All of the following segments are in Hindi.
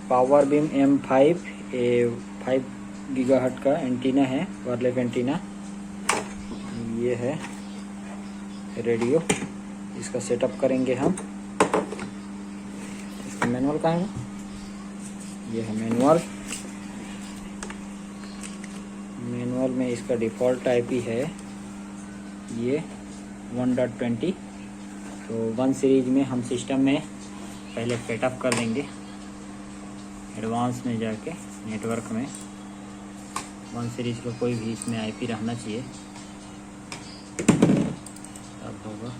पावर बीम M5 5 गीगाहर्ट्ज का एंटीना है, वायरलेस एंटीना। ये है रेडियो, इसका सेटअप करेंगे हम। इसका मैनुअल कहाँ है? ये है मैनुअल। मैनुअल में इसका डिफ़ॉल्ट IP है ये 1.20। तो 1 सीरीज में हम सिस्टम में पहले सेटअप कर देंगे, एडवांस में जाके नेटवर्क में 1 सीरीज का कोई भी इसमें IP रहना चाहिए, तब होगा।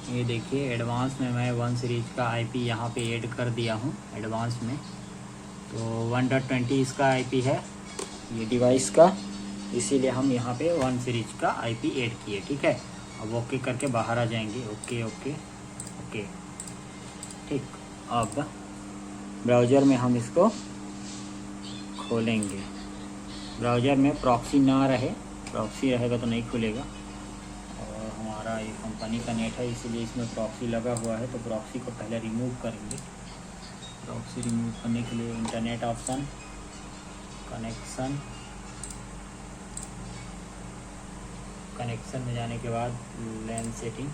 ये देखिए एडवांस में मैं 1 सीरीज का IP यहाँ पे ऐड कर दिया हूँ एडवांस में। तो 1.20 इसका IP है ये डिवाइस का, इसीलिए हम यहाँ पे 1 सीरीज का IP ऐड किए। ठीक है, अब ओके करके बाहर आ जाएंगे। ओके ओके ओके ठीक। अब ब्राउज़र में हम इसको खोलेंगे। ब्राउज़र में प्रॉक्सी ना रहे, प्रॉक्सी रहेगा तो नहीं खुलेगा। और हमारा ये कंपनी का नेट है इसीलिए इसमें प्रॉक्सी लगा हुआ है, तो प्रॉक्सी को पहले रिमूव करेंगे। प्रॉक्सी रिमूव करने के लिए इंटरनेट ऑप्शन, कनेक्शन में जाने के बाद लैन सेटिंग,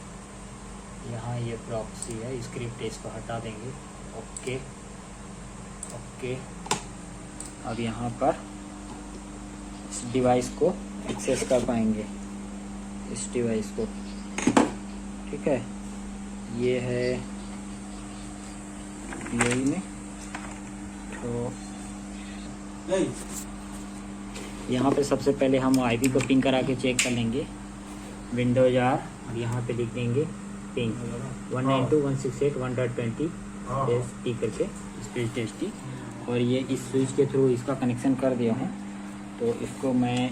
यहाँ ये प्रॉक्सी है, स्क्रिप्ट इसको हटा देंगे। Okay okay. अब यहाँ पर इस डिवाइस को एक्सेस कर पाएंगे, इस डिवाइस को। ठीक है, ये है यही में। तो यहाँ पे सबसे पहले हम IP को पिंग करा के चेक कर लेंगे। विंडोज R और यहाँ पे लिख देंगे पिंग 192.168.1.20 टी करके स्पेस टेस्टी। और ये इस स्विच के थ्रू इसका कनेक्शन कर दिया हूँ, तो इसको मैं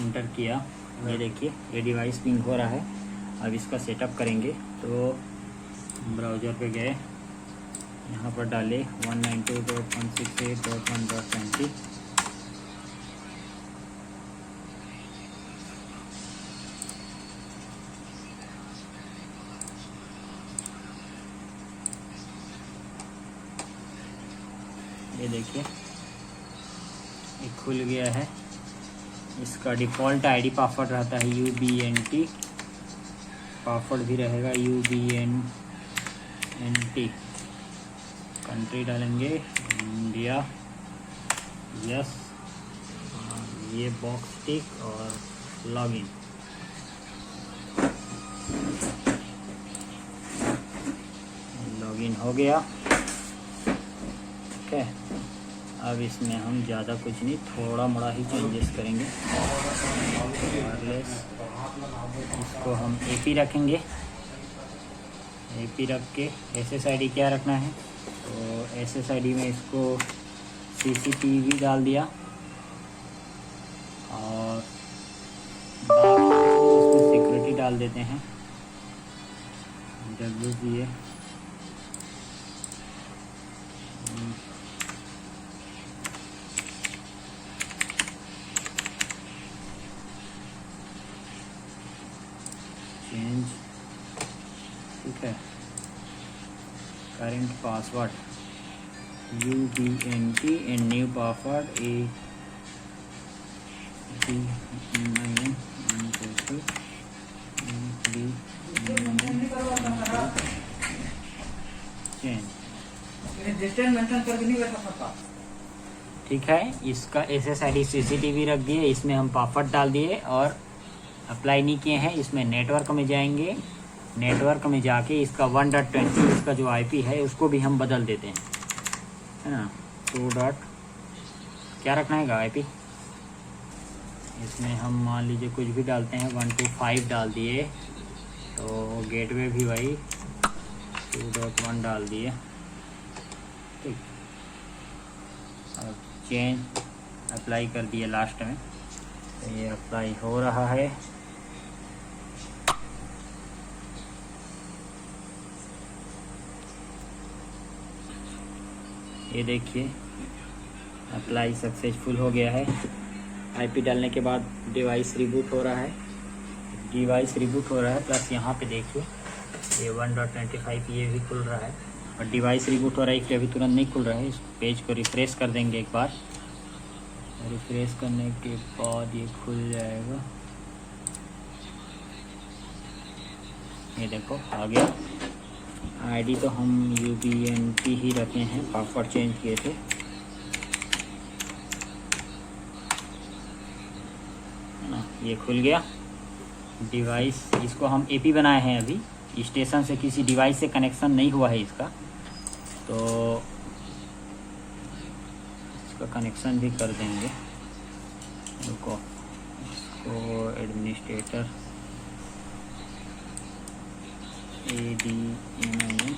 इंटर किया। ये देखिए ये डिवाइस पिंग हो रहा है। अब इसका सेटअप करेंगे। तो ब्राउज़र पे गए, यहाँ पर डाले 192.168.1.20। ये देखिए ये खुल गया है। इसका डिफ़ॉल्ट ID पासवर्ड रहता है UBNT, पासवर्ड भी रहेगा UBNT। कंट्री डालेंगे इंडिया, यस, ये बॉक्स टिक और लॉगिन। लॉगिन हो गया। ठीक है, अब इसमें हम ज़्यादा कुछ नहीं, थोड़ा मोड़ा ही चेंजेस करेंगे। वायरलेस, इसको हम AP रखेंगे। AP रख के SSID क्या रखना है, तो SSID में इसको CCTV डाल दिया और इसमें सिक्योरिटी डाल देते हैं WPA। चेंज, ठीक है। Current password UBNT and new password ठीक है, इसका SSID CCTV रख दिए, इसमें हम पासवर्ड डाल दिए और अप्लाई नहीं किए हैं। इसमें नेटवर्क में जाएंगे, नेटवर्क में जाके इसका 1.20 इसका जो IP है उसको भी हम बदल देते हैं, है ना। 2. क्या रखना है IP, इसमें हम मान लीजिए कुछ भी डालते हैं, 125 डाल दिए, तो गेटवे भी वही 2.1 डाल दिए। ठीक, अब चेंज अप्लाई कर दिए लास्ट में, तो ये अप्लाई हो रहा है। ये देखिए अप्लाई सक्सेसफुल हो गया है। IP डालने के बाद डिवाइस रिबूट हो रहा है। डिवाइस रिबूट हो रहा है, प्लस यहाँ पे देखिए ये 1.25 ये भी खुल रहा है, और डिवाइस रिबूट हो रहा है इसलिए अभी तुरंत नहीं खुल रहा है। इस पेज को रिफ्रेश कर देंगे एक बार, रिफ्रेश करने के बाद ये खुल जाएगा। ये देखो आ गया। आईडी तो हम UBNT ही रखे हैं, पासवर्ड चेंज किए थे। ना ये खुल गया डिवाइस। इसको हम AP बनाए हैं, अभी स्टेशन से किसी डिवाइस से कनेक्शन नहीं हुआ है इसका, तो इसका कनेक्शन भी कर देंगे। रुको, इसको एडमिनिस्ट्रेटर ADMIN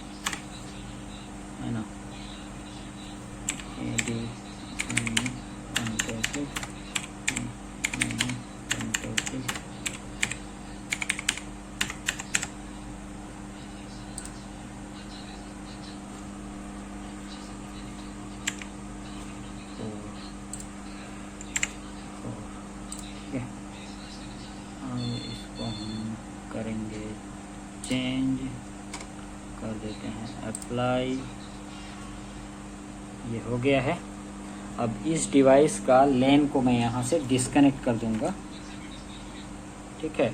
है ना, ADMIN इसको हम करेंगे चेंज, कर देते हैं अप्लाई। ये हो गया है। अब इस डिवाइस का LAN को मैं यहाँ से डिस्कनेक्ट कर दूंगा, ठीक है।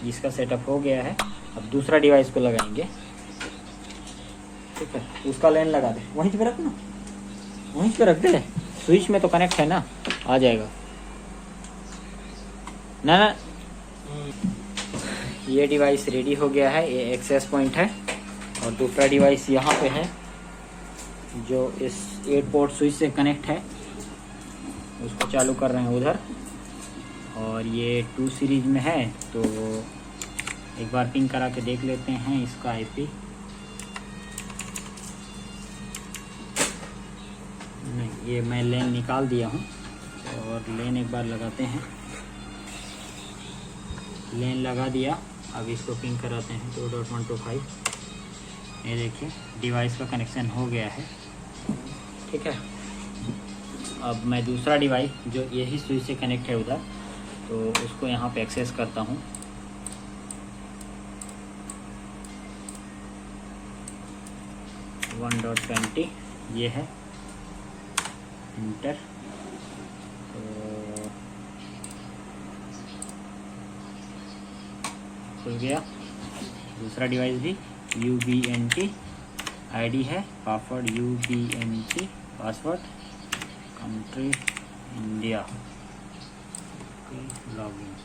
इसका सेटअप हो गया है। अब दूसरा डिवाइस को लगाएंगे, ठीक है। उसका LAN लगा दे, वहीं पे रख ना, वहीं पे रख दे, स्विच में तो कनेक्ट है ना, आ जाएगा ना ना। ये डिवाइस रेडी हो गया है, ये एक्सेस पॉइंट है, और दूसरा डिवाइस यहाँ पे है जो इस 8 पोर्ट स्विच से कनेक्ट है, उसको चालू कर रहे हैं उधर। और ये 2 सीरीज में है, तो एक बार पिंग करा के देख लेते हैं इसका IP। नहीं, ये मैं LAN निकाल दिया हूँ, और LAN एक बार लगाते हैं। LAN लगा दिया, अब इसको पिंग कराते हैं 2.125। ये देखिए डिवाइस का कनेक्शन हो गया है, ठीक है। अब मैं दूसरा डिवाइस जो यही स्विच से कनेक्ट है उधर, तो उसको यहाँ पे एक्सेस करता हूँ। वन 1.20 ये है, इंटर, तो खुल गया। दूसरा डिवाइस भी UBNT ID है, password UBNT, password country India, login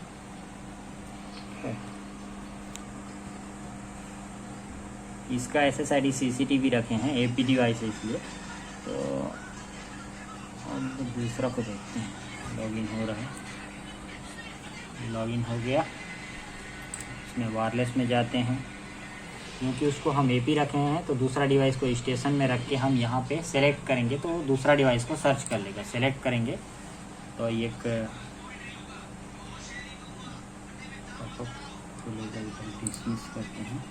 है। इसका SSID CCTV रखे हैं, AP डिवाइस है इसलिए। तो अब दूसरा को देखते हैं, लॉगिन हो रहा है, लॉगिन हो गया। इसमें वायरलेस में जाते हैं, क्योंकि उसको हम AP रखे हैं, तो दूसरा डिवाइस को स्टेशन में रख के हम यहाँ पे सेलेक्ट करेंगे तो दूसरा डिवाइस को सर्च कर लेगा। सेलेक्ट करेंगे तो एक डिसमिस करते हैं,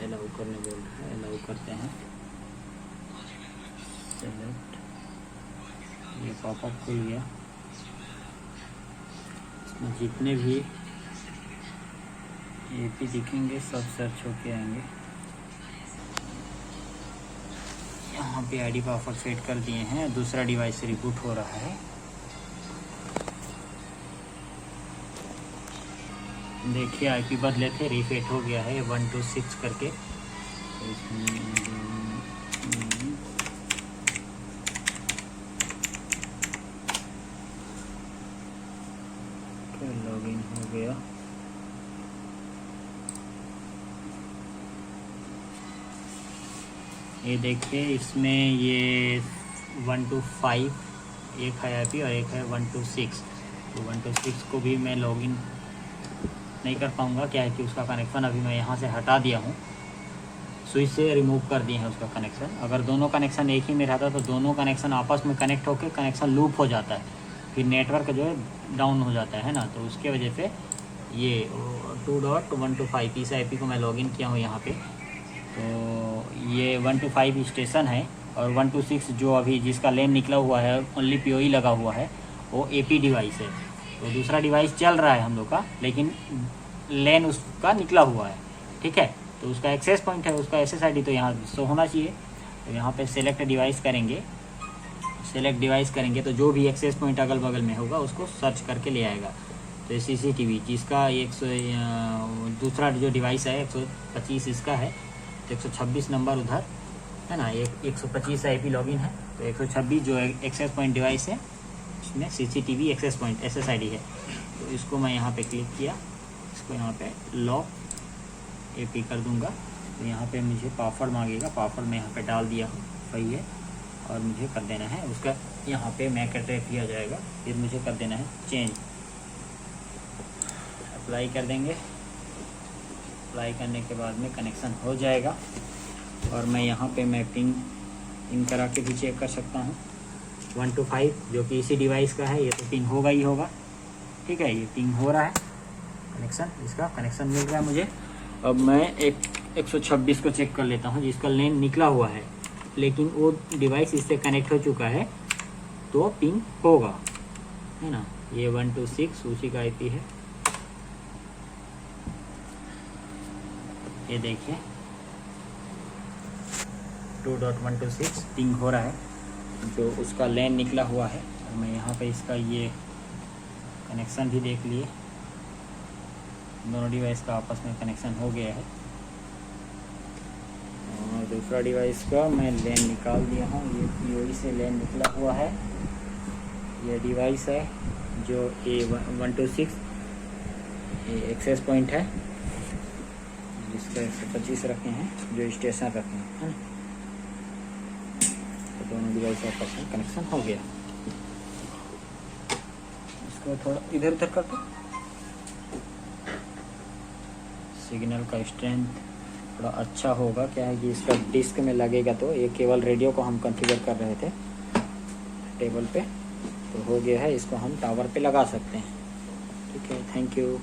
अलाउ करने बोल रहा है, अलाउ करते हैं। सेलेक्ट, ये पॉपअप खुल गया। इसमें जितने भी AP दिखेंगे सब सर्च होके आएंगे। यहाँ पे ID पासवर्ड सेट कर दिए हैं, दूसरा डिवाइस रिबूट हो रहा है। देखिए IP बदले थे, रीसेट हो गया है 126 करके। तो इसमें लॉगिन हो गया। ये देखिए इसमें ये 125 एक है IP और एक है 126। तो 126 को भी मैं लॉगिन नहीं कर पाऊँगा, क्या है कि उसका कनेक्शन अभी मैं यहाँ से हटा दिया हूँ, स्विच से रिमूव कर दिए हैं उसका कनेक्शन। अगर दोनों कनेक्शन एक ही में रहता तो दोनों कनेक्शन आपस में कनेक्ट होकर कनेक्शन लूप हो जाता है, फिर नेटवर्क जो है डाउन हो जाता है ना। तो उसके वजह से ये 2.125 इस IP को मैं लॉगिन किया हूँ यहाँ पे। तो ये 125 स्टेशन है, और 126 जो अभी जिसका लेन निकला हुआ है, ओनली POE लगा हुआ है, वो AP डिवाइस है। तो दूसरा डिवाइस चल रहा है हम लोग का, लेकिन लेन उसका निकला हुआ है, ठीक है। तो उसका एक्सेस पॉइंट है, उसका SSID तो यहाँ शो होना चाहिए। तो यहाँ पे सेलेक्ट डिवाइस करेंगे, सेलेक्ट डिवाइस करेंगे तो जो भी एक्सेस पॉइंट अगल बगल में होगा उसको सर्च करके ले आएगा। तो CCTV जिसका 100 दूसरा जो डिवाइस है 125 इसका है, तो 126 नंबर उधर है ना, 125 IP लॉगिन है। तो 126 जो एक्सेस पॉइंट डिवाइस है इसमें CCTV एक्सेस पॉइंट SSID है। तो इसको मैं यहाँ पे क्लिक किया, इसको यहाँ पे लॉक AP कर दूँगा। तो यहाँ पे मुझे पासवर्ड मांगेगा, पासवर्ड मैं यहाँ पे डाल दिया हूँ, सही है। और मुझे कर देना है उसका यहाँ पे मैक एड्रेस दिया जाएगा, फिर मुझे कर देना है चेंज। अप्लाई कर देंगे, अप्लाई करने के बाद में कनेक्शन हो जाएगा। और मैं यहाँ पे मैं पिंग करा के भी चेक कर सकता हूँ। 1 to 5 जो कि इसी डिवाइस का है, ये तो पिंग होगा ही होगा, ठीक है। ये पिंग हो रहा है, कनेक्शन, इसका कनेक्शन मिल रहा है मुझे। अब मैं 126 को चेक कर लेता हूँ जिसका लेन निकला हुआ है, लेकिन वो डिवाइस इससे कनेक्ट हो चुका है तो पिंग होगा, है ना। ये 126 उसी का IP है, ये देखिए 2.126 पिंग हो रहा है, जो उसका लेन निकला हुआ है। और मैं यहाँ पे इसका ये कनेक्शन भी देख लिए, दोनों डिवाइस का आपस में कनेक्शन हो गया है। और दूसरा डिवाइस का मैं लेन निकाल दिया हूँ, ये POE से लेन निकला हुआ है। ये डिवाइस है जो A126 ये एक्सेस पॉइंट है, जिसका 125 रखे हैं, जो स्टेशन रखे हैं, है ना। तो दोनों डिवाइस आपस में कनेक्शन हो गया। इसको थोड़ा इधर उधर कर दो, सिग्नल का स्ट्रेंथ थोड़ा अच्छा होगा। क्या है कि इसका डिस्क में लगेगा, तो ये केवल रेडियो को हम कॉन्फ़िगर कर रहे थे टेबल पे, तो हो गया है। इसको हम टावर पे लगा सकते हैं, ठीक है। Thank you.